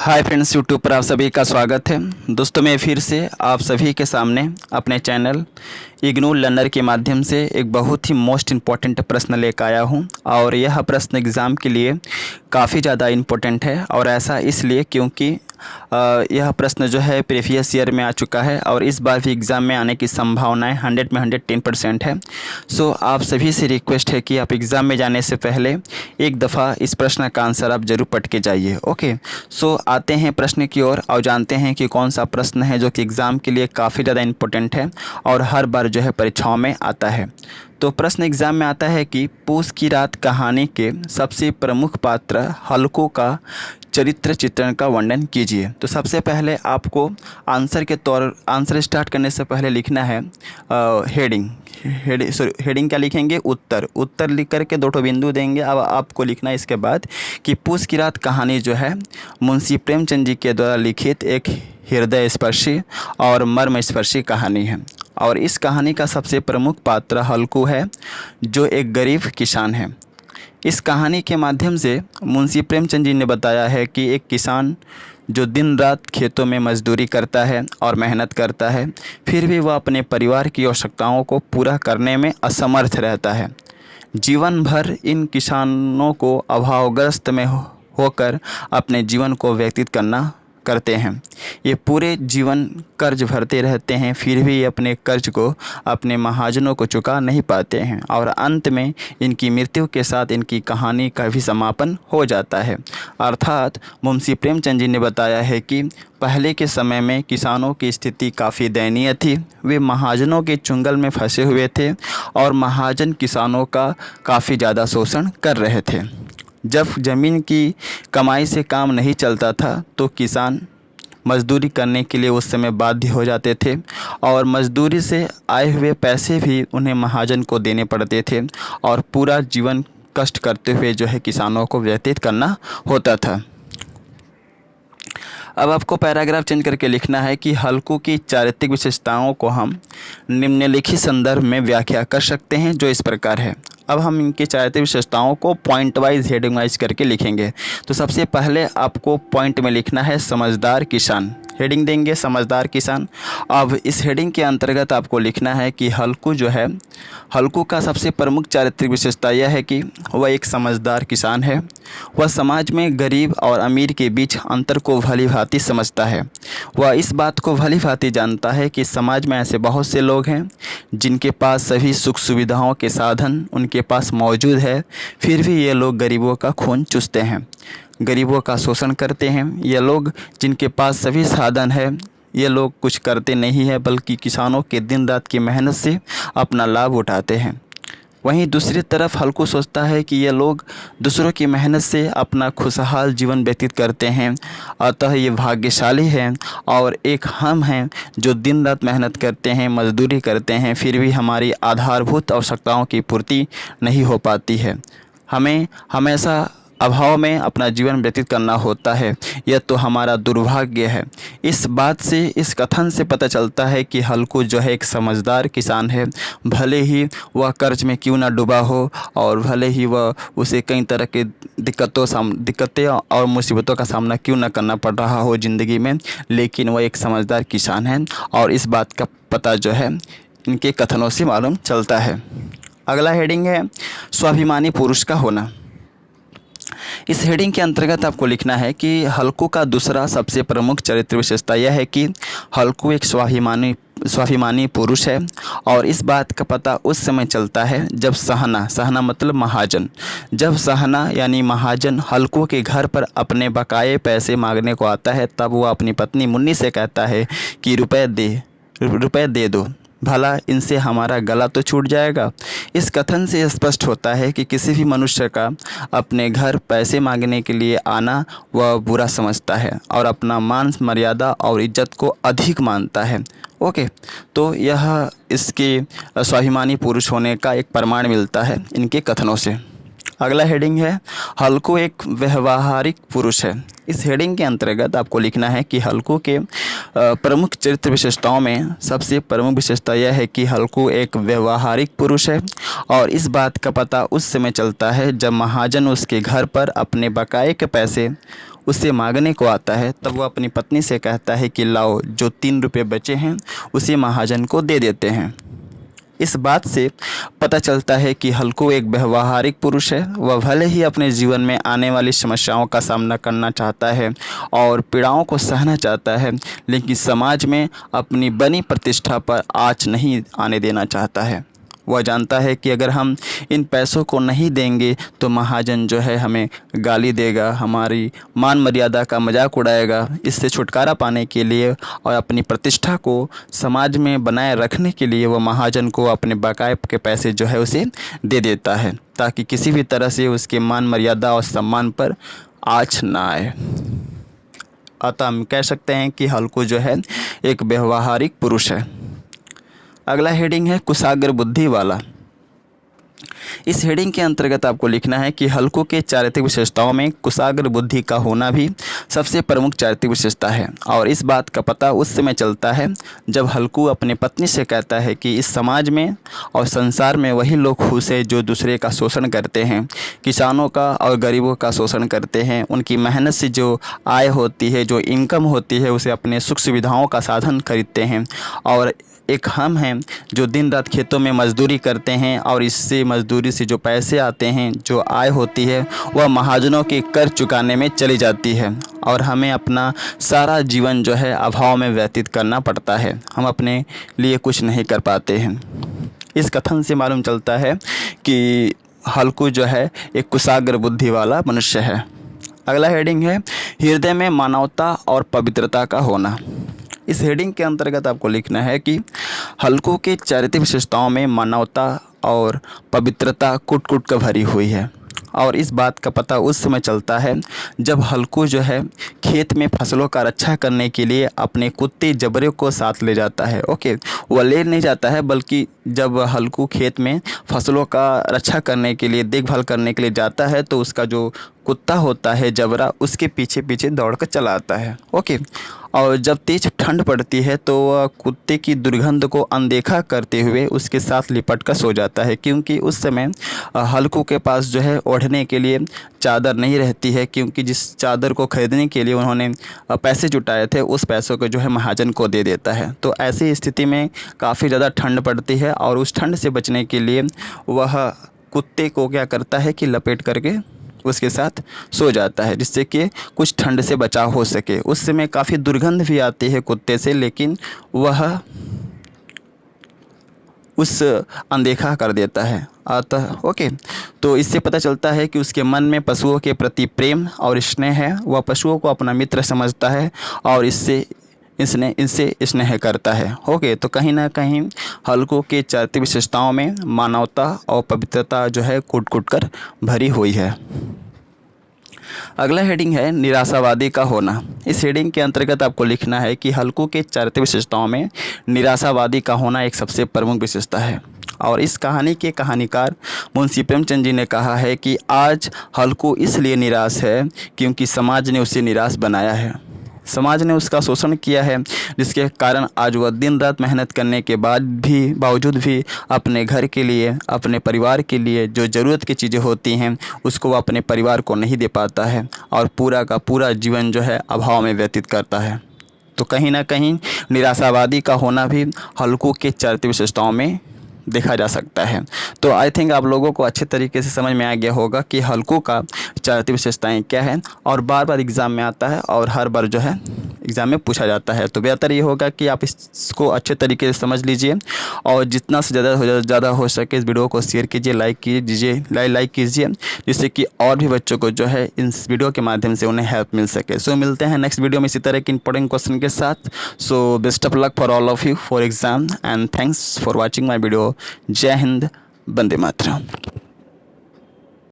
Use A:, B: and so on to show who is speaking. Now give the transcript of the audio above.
A: Hi friends, YouTube पर आप सभी का स्वागत है। दोस्तों, मैं फिर से आप सभी के सामने अपने चैनल इग्नू लर्नर के माध्यम से एक बहुत ही मोस्ट इम्पॉर्टेंट प्रश्न लेकर आया हूं। और यह प्रश्न एग्ज़ाम के लिए काफ़ी ज़्यादा इम्पोर्टेंट है। और ऐसा इसलिए क्योंकि यह प्रश्न जो है प्रीवियस ईयर में आ चुका है और इस बार भी एग्ज़ाम में आने की संभावनाएं 100 में 110% है। सो आप सभी से रिक्वेस्ट है कि आप एग्ज़ाम में जाने से पहले एक दफ़ा इस प्रश्न का आंसर आप ज़रूर पढ़ के जाइए। ओके, सो आते हैं प्रश्न की ओर और जानते हैं कि कौन सा प्रश्न है जो कि एग्ज़ाम के लिए काफ़ी ज़्यादा इम्पोर्टेंट है और हर बार जो है परीक्षाओं में आता है। तो प्रश्न एग्ज़ाम में आता है कि पूस की रात कहानी के सबसे प्रमुख पात्र हल्को का चरित्र चित्रण का वर्णन कीजिए। तो सबसे पहले आपको आंसर स्टार्ट करने से पहले लिखना है हेडिंग क्या लिखेंगे? उत्तर लिख करके 2 बिंदु देंगे। अब आपको लिखना है इसके बाद कि पूस की रात कहानी जो है मुंशी प्रेमचंद जी के द्वारा लिखित एक हृदय स्पर्शी और मर्म स्पर्शी कहानी है। और इस कहानी का सबसे प्रमुख पात्र हल्कू है, जो एक गरीब किसान है। इस कहानी के माध्यम से मुंशी प्रेमचंद जी ने बताया है कि एक किसान जो दिन रात खेतों में मजदूरी करता है और मेहनत करता है, फिर भी वह अपने परिवार की आवश्यकताओं को पूरा करने में असमर्थ रहता है। जीवन भर इन किसानों को अभावग्रस्त में होकर अपने जीवन को व्यतीत करते हैं। ये पूरे जीवन कर्ज भरते रहते हैं, फिर भी ये अपने कर्ज को अपने महाजनों को चुका नहीं पाते हैं और अंत में इनकी मृत्यु के साथ इनकी कहानी का भी समापन हो जाता है। अर्थात मुंशी प्रेमचंद जी ने बताया है कि पहले के समय में किसानों की स्थिति काफ़ी दयनीय थी। वे महाजनों के चुंगल में फंसे हुए थे और महाजन किसानों का काफ़ी ज़्यादा शोषण कर रहे थे। जब ज़मीन की कमाई से काम नहीं चलता था तो किसान मजदूरी करने के लिए उस समय बाध्य हो जाते थे और मजदूरी से आए हुए पैसे भी उन्हें महाजन को देने पड़ते थे और पूरा जीवन कष्ट करते हुए जो है किसानों को व्यतीत करना होता था। अब आपको पैराग्राफ चेंज करके लिखना है कि हल्को की चारित्रिक विशेषताओं को हम निम्नलिखित संदर्भ में व्याख्या कर सकते हैं, जो इस प्रकार है। अब हम इनकी चारित्रिक विशेषताओं को पॉइंट वाइज हेडिंग वाइज करके लिखेंगे। तो सबसे पहले आपको पॉइंट में लिखना है समझदार किसान। हेडिंग देंगे समझदार किसान। अब इस हेडिंग के अंतर्गत आपको लिखना है कि हल्कू का सबसे प्रमुख चारित्रिक विशेषता यह है कि वह एक समझदार किसान है। वह समाज में गरीब और अमीर के बीच अंतर को भली भांति समझता है। वह इस बात को भली भांति जानता है कि समाज में ऐसे बहुत से लोग हैं जिनके पास सभी सुख सुविधाओं के साधन उनके पास मौजूद है, फिर भी ये लोग गरीबों का खून चूसते हैं, गरीबों का शोषण करते हैं। ये लोग जिनके पास सभी साधन है, ये लोग कुछ करते नहीं है, बल्कि किसानों के दिन रात की मेहनत से अपना लाभ उठाते हैं। वहीं दूसरी तरफ हल्कू सोचता है कि ये लोग दूसरों की मेहनत से अपना खुशहाल जीवन व्यतीत करते हैं, अतः ये भाग्यशाली हैं। और एक हम हैं जो दिन रात मेहनत करते हैं, मजदूरी करते हैं, फिर भी हमारी आधारभूत आवश्यकताओं की पूर्ति नहीं हो पाती है। हमें हमेशा अभाव में अपना जीवन व्यतीत करना होता है। यह तो हमारा दुर्भाग्य है। इस बात से, इस कथन से पता चलता है कि हल्कू जो है एक समझदार किसान है। भले ही वह कर्ज में क्यों ना डूबा हो और भले ही वह उसे कई तरह के दिक्कतें और मुसीबतों का सामना क्यों ना करना पड़ रहा हो ज़िंदगी में, लेकिन वह एक समझदार किसान है और इस बात का पता जो है इनके कथनों से मालूम चलता है। अगला हेडिंग है स्वाभिमानी पुरुष का होना। इस हेडिंग के अंतर्गत आपको लिखना है कि हल्कू का दूसरा सबसे प्रमुख चरित्र विशेषता यह है कि हल्कू एक स्वाभिमानी पुरुष है। और इस बात का पता उस समय चलता है जब सहना मतलब महाजन, जब सहना यानी महाजन हल्कू के घर पर अपने बकाये पैसे मांगने को आता है, तब वह अपनी पत्नी मुन्नी से कहता है कि रुपए दे दो, भला इनसे हमारा गला तो छूट जाएगा। इस कथन से स्पष्ट होता है कि किसी भी मनुष्य का अपने घर पैसे मांगने के लिए आना वह बुरा समझता है और अपना मान मर्यादा और इज्जत को अधिक मानता है। ओके, तो यह इसके स्वाभिमानी पुरुष होने का एक प्रमाण मिलता है इनके कथनों से। अगला हेडिंग है हल्कू एक व्यवहारिक पुरुष है। इस हेडिंग के अंतर्गत आपको लिखना है कि हल्कू के प्रमुख चरित्र विशेषताओं में सबसे प्रमुख विशेषता यह है कि हल्कू एक व्यवहारिक पुरुष है और इस बात का पता उस समय चलता है जब महाजन उसके घर पर अपने बकाये के पैसे उसे मांगने को आता है तब वह अपनी पत्नी से कहता है कि लाओ, जो 3 रुपये बचे हैं उसे महाजन को दे देते हैं। इस बात से पता चलता है कि हल्कू एक व्यवहारिक पुरुष है। वह भले ही अपने जीवन में आने वाली समस्याओं का सामना करना चाहता है और पीड़ाओं को सहना चाहता है, लेकिन समाज में अपनी बनी प्रतिष्ठा पर आँच नहीं आने देना चाहता है। वह जानता है कि अगर हम इन पैसों को नहीं देंगे तो महाजन जो है हमें गाली देगा, हमारी मान मर्यादा का मजाक उड़ाएगा। इससे छुटकारा पाने के लिए और अपनी प्रतिष्ठा को समाज में बनाए रखने के लिए वह महाजन को अपने बकाए के पैसे जो है उसे दे देता है, ताकि किसी भी तरह से उसके मान मर्यादा और सम्मान पर आँच ना आए। अतः हम कह सकते हैं कि हल्कू जो है एक व्यवहारिक पुरुष है। अगला हेडिंग है कुशाग्र बुद्धि वाला। इस हेडिंग के अंतर्गत आपको लिखना है कि हल्कू के चारित्रिक विशेषताओं में कुशाग्र बुद्धि का होना भी सबसे प्रमुख चारित्रिक विशेषता है। और इस बात का पता उस समय चलता है जब हल्कू अपनी पत्नी से कहता है कि इस समाज में और संसार में वही लोग खुश हैं जो दूसरे का शोषण करते हैं, किसानों का और गरीबों का शोषण करते हैं। उनकी मेहनत से जो आय होती है, जो इनकम होती है, उसे अपने सुख सुविधाओं का साधन खरीदते हैं। और एक हम हैं जो दिन रात खेतों में मजदूरी करते हैं और इससे मजदूरी से जो पैसे आते हैं, जो आय होती है, वह महाजनों के कर चुकाने में चली जाती है और हमें अपना सारा जीवन जो है अभाव में व्यतीत करना पड़ता है। हम अपने लिए कुछ नहीं कर पाते हैं। इस कथन से मालूम चलता है कि हल्कू जो है एक कुशाग्र बुद्धि वाला मनुष्य है। अगला हेडिंग है हृदय में मानवता और पवित्रता का होना। इस हेडिंग के अंतर्गत आपको लिखना है कि हल्कू के चारित्रिक विशेषताओं में मानवता और पवित्रता कुट कुट कर भरी हुई है। और इस बात का पता उस समय चलता है जब हल्कू जो है खेत में फसलों का रक्षा करने के लिए अपने कुत्ते जबरे को साथ ले जाता है। ओके, वह ले नहीं जाता है, बल्कि जब हल्कू खेत में फसलों का रक्षा करने के लिए, देखभाल करने के लिए जाता है तो उसका जो कुत्ता होता है जबरा, उसके पीछे पीछे दौड़ कर चला आता है। ओके, और जब तेज ठंड पड़ती है तो वह कुत्ते की दुर्गंध को अनदेखा करते हुए उसके साथ लिपट कर सो जाता है, क्योंकि उस समय हल्कू के पास जो है ओढ़ने के लिए चादर नहीं रहती है, क्योंकि जिस चादर को खरीदने के लिए उन्होंने पैसे जुटाए थे उस पैसों को जो है महाजन को दे देता है। तो ऐसी स्थिति में काफ़ी ज़्यादा ठंड पड़ती है और उस ठंड से बचने के लिए वह कुत्ते को क्या करता है कि लपेट करके उसके साथ सो जाता है, जिससे कि कुछ ठंड से बचाव हो सके। उस समय काफ़ी दुर्गंध भी आती है कुत्ते से, लेकिन वह उस अनदेखा कर देता है। अतः ओके, तो इससे पता चलता है कि उसके मन में पशुओं के प्रति प्रेम और स्नेह है। वह पशुओं को अपना मित्र समझता है और इनसे स्नेह करता है। ओके, तो कहीं ना कहीं हल्कू के चारित्रिक विशेषताओं में मानवता और पवित्रता जो है कूट कूट कर भरी हुई है। अगला हेडिंग है निराशावादी का होना। इस हेडिंग के अंतर्गत आपको लिखना है कि हल्कू के चारित्रिक विशेषताओं में निराशावादी का होना एक सबसे प्रमुख विशेषता है। और इस कहानी के कहानीकार मुंशी प्रेमचंद जी ने कहा है कि आज हल्कू इसलिए निराश है क्योंकि समाज ने उसे निराश बनाया है। समाज ने उसका शोषण किया है, जिसके कारण आज वह दिन रात मेहनत करने के बावजूद भी अपने घर के लिए, अपने परिवार के लिए जो ज़रूरत की चीज़ें होती हैं उसको वह अपने परिवार को नहीं दे पाता है और पूरा का पूरा जीवन जो है अभाव में व्यतीत करता है। तो कहीं ना कहीं निराशावादी का होना भी हल्कू के चारित्रिक विशेषताओं में देखा जा सकता है। तो आई थिंक आप लोगों को अच्छे तरीके से समझ में आ गया होगा कि हल्कू का चारित्रिक विशेषताएं क्या है और बार बार एग्ज़ाम में आता है और हर बार जो है एग्ज़ाम में पूछा जाता है। तो बेहतर ये होगा कि आप इसको अच्छे तरीके से समझ लीजिए और जितना से ज़्यादा हो सके इस वीडियो को शेयर कीजिए, लाइक कीजिए, जिससे कि और भी बच्चों को जो है इस वीडियो के माध्यम से उन्हें हेल्प मिल सके। सो मिलते हैं नेक्स्ट वीडियो में इसी तरह के इंपॉर्टेंट क्वेश्चन के साथ। So best of luck for all of you for exam and thanks for watching my video. जय हिंद, वंदे मातरम।